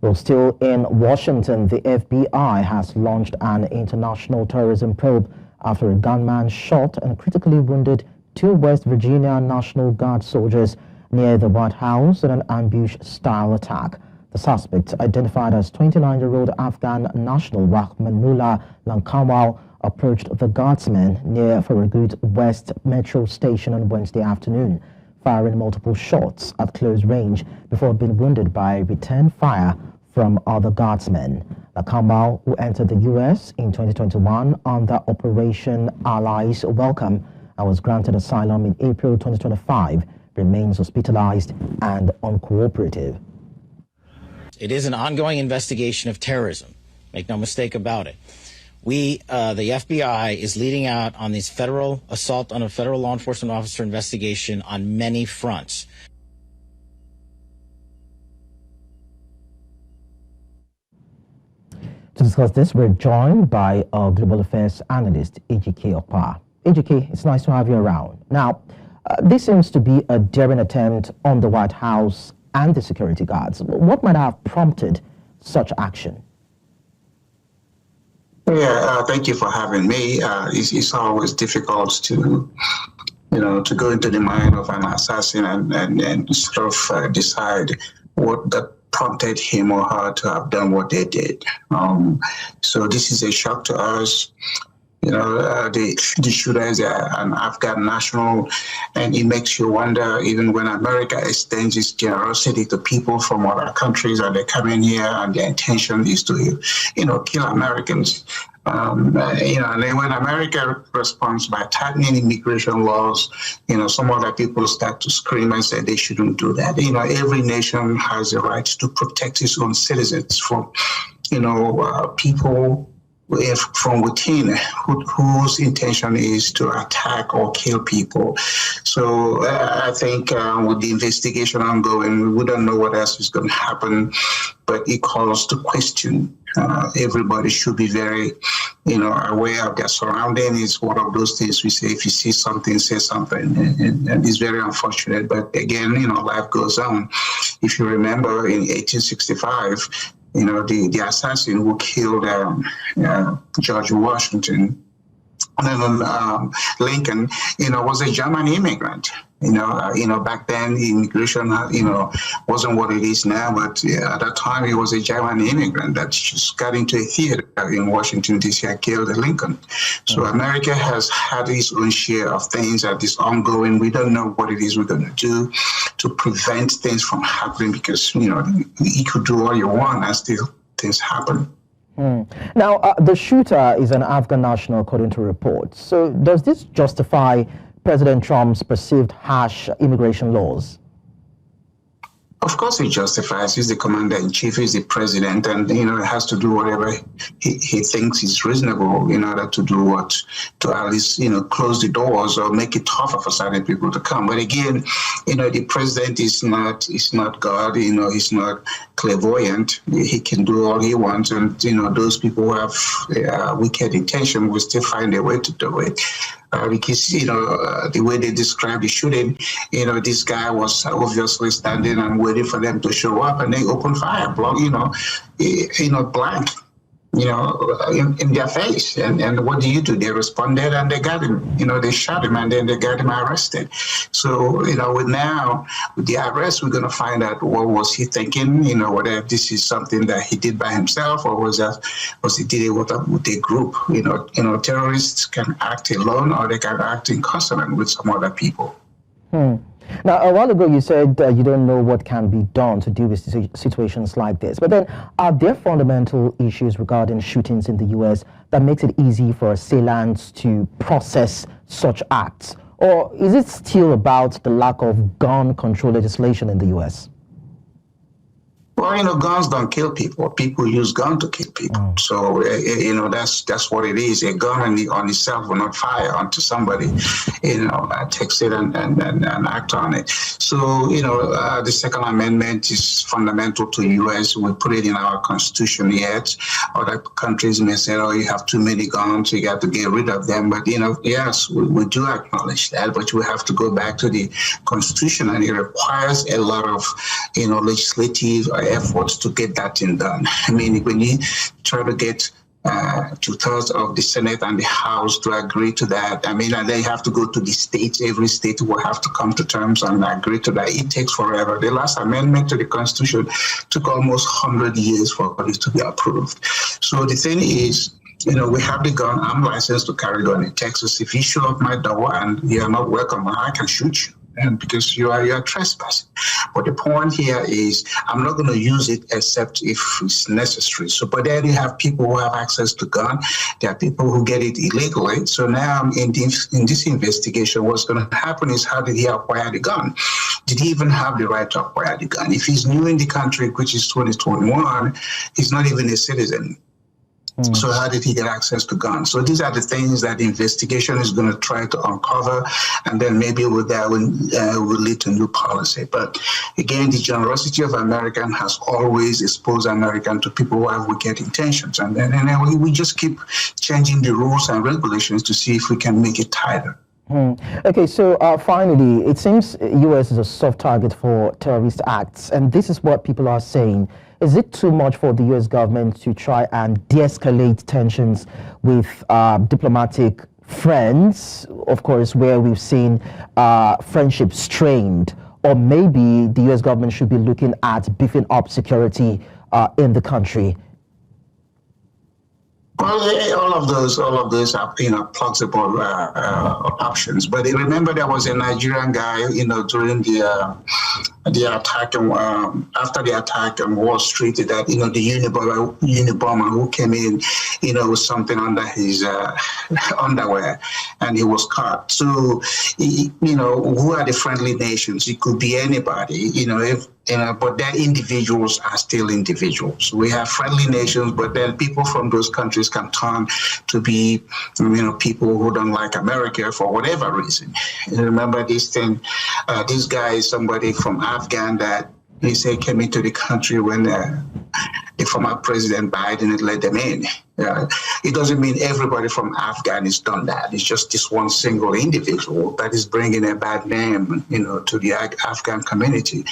Well, still in Washington, the FBI has launched an international terrorism probe after a gunman shot and critically wounded two West Virginia National Guard soldiers near the White House in an ambush-style attack. The suspect, identified as 29-year-old Afghan national Rahmanullah Lakanwal, approached the guardsmen near Farragut West Metro station on Wednesday afternoon, firing multiple shots at close range before being wounded by return fire from other guardsmen. Lakanwal, who entered the U.S. in 2021 under Operation Allies Welcome and was granted asylum in April 2025, remains hospitalized and uncooperative. It is an ongoing investigation of terrorism. Make no mistake about it. The FBI is leading out on this federal assault on a federal law enforcement officer investigation on many fronts. To discuss this, we're joined by our Global Affairs Analyst Ejike Okpa. Ejike, it's nice to have you around. Now, this seems to be a daring attempt on the White House and the security guards. What might have prompted such action? Yeah, thank you for having me. It's always difficult to, to go into the mind of an assassin and sort of decide what that prompted him or her to have done what they did. So this is a shock to us. The shooter is an Afghan national, and it makes you wonder, even when America extends its generosity to people from other countries and they come in here and their intention is to, kill Americans. And then when America responds by tightening immigration laws, some other people start to scream and say they shouldn't do that. Every nation has the right to protect its own citizens from, people from within whose intention is to attack or kill people. So I think with the investigation ongoing, we don't know what else is going to happen, but it calls to question. Everybody should be very, aware of their surroundings. It's one of those things we say, if you see something, say something. And it's very unfortunate. But again, life goes on. If you remember in 1865, the assassin who killed George Washington, Lincoln, was a German immigrant. Back then immigration, wasn't what it is now, but at that time he was a German immigrant that just got into a theater in Washington, D.C. and killed Lincoln. So America has had its own share of things that is ongoing. We don't know what it is we're going to do to prevent things from happening because, you could do all you want and still things happen. Now, the shooter is an Afghan national, according to reports. So does this justify President Trump's perceived harsh immigration laws? Of course it justifies. He's the commander-in-chief, he's the president, and, it has to do whatever he thinks is reasonable in order to do what, to at least, close the doors or make it tougher for certain people to come. But again, the president is not God, he's not clairvoyant. He can do all he wants, and, those people who have wicked intention will still find a way to do it. Because, the way they described the shooting, this guy was obviously standing and waiting for them to show up, and they opened fire, blank, in their face. And what do? They responded and they got him, they shot him and then they got him arrested. So, with the arrest, we're going to find out what was he thinking, whether this is something that he did by himself or was he did it with a group. Terrorists can act alone or they can act in concert with some other people. Now, a while ago, you said you don't know what can be done to deal with situations like this. But then, are there fundamental issues regarding shootings in the U.S. that makes it easy for assailants to process such acts? Or is it still about the lack of gun control legislation in the U.S.? Well, guns don't kill people. People use guns to kill people. So, that's what it is. A gun on itself will not fire onto somebody, takes it and act on it. So, the Second Amendment is fundamental to the U.S. We put it in our Constitution yet. Other countries may say, you have too many guns, you got to get rid of them. But, yes, we do acknowledge that, but we have to go back to the Constitution, and it requires a lot of, legislative efforts to get that thing done. I mean, when you try to get 2/3 of the Senate and the House to agree to that, I mean, and they have to go to the states. Every state will have to come to terms and agree to that. It takes forever. The last amendment to the Constitution took almost 100 years for it to be approved. So the thing is, we have the gun. I'm licensed to carry gun in Texas. If you show up my door and you're not welcome, I can shoot you. And because you are trespassing. But the point here is I'm not going to use it except if it's necessary. So, but then you have people who have access to gun. There are people who get it illegally. So now in this investigation, what's going to happen is how did he acquire the gun? Did he even have the right to acquire the gun? If he's new in the country, which is 2021, he's not even a citizen. So how did he get access to guns? So these are the things that the investigation is going to try to uncover, and then maybe that will lead to new policy. But again, the generosity of American has always exposed American to people who have wicked intentions, and then we just keep changing the rules and regulations to see if we can make it tighter. Okay, so finally, it seems U.S. is a soft target for terrorist acts, and this is what people are saying. Is it too much for the U.S. government to try and de-escalate tensions with diplomatic friends, of course, where we've seen friendships strained? Or maybe the U.S. government should be looking at beefing up security in the country? Well, all of those are plausible options. But remember, there was a Nigerian guy, during the attack after the attack on Wall Street, that the Unabomber who came in, with something under his underwear, and he was caught. So, who are the friendly nations? It could be anybody, but their individuals are still individuals. We have friendly nations, but then people from those countries can turn to be, people who don't like America for whatever reason. Remember this thing, this guy is somebody from Afghan that they say came into the country when the former President Biden had let them in. It doesn't mean everybody from Afghan has done that. It's just this one single individual that is bringing a bad name, to the Afghan community.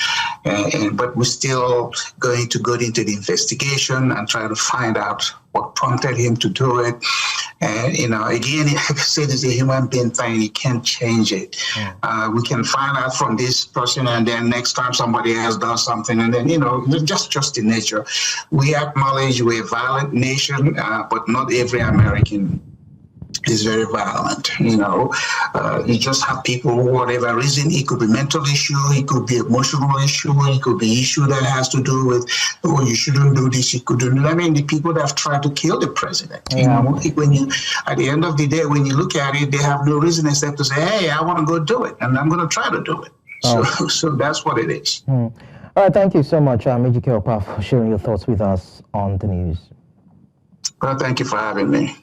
But we're still going to go into the investigation and try to find out what prompted him to do it. And, again, like I said, it's a human being thing. You can't change it. We can find out from this person, and then next time somebody else does something, and then, just in nature. We acknowledge we're a violent nation, but not every American is very violent. You just have people, for whatever reason. It could be mental issue, it could be emotional issue, it could be issue that has to do with, you shouldn't do this, you could do that. I mean, the people that have tried to kill the president, when you, at the end of the day, when you look at it, they have no reason except to say, hey, I want to go do it, and I'm going to try to do it. So that's what it is. All right, thank you so much, Ejike Okpa, for sharing your thoughts with us on the news. Well, thank you for having me.